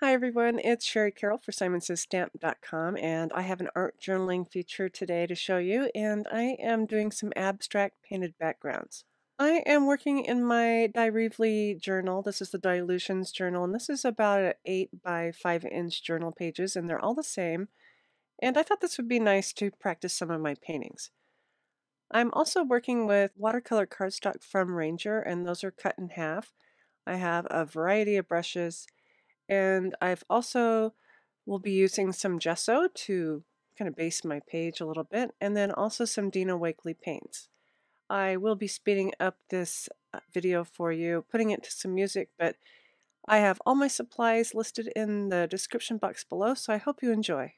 Hi everyone, it's Shari Carroll for SimonsSaysStamp.com, and I have an art journaling feature today to show you, and I am doing some abstract painted backgrounds. I am working in my Reaveley journal. This is the Dylusions journal, and this is about an 8 by 5-inch journal pages, and they're all the same. And I thought this would be nice to practice some of my paintings. I'm also working with watercolor cardstock from Ranger, and those are cut in half. I have a variety of brushes. And I've also will be using some gesso to kind of base my page a little bit, and then also some Dina Wakley paints. I will be speeding up this video for you, putting it to some music, but I have all my supplies listed in the description box below, so I hope you enjoy.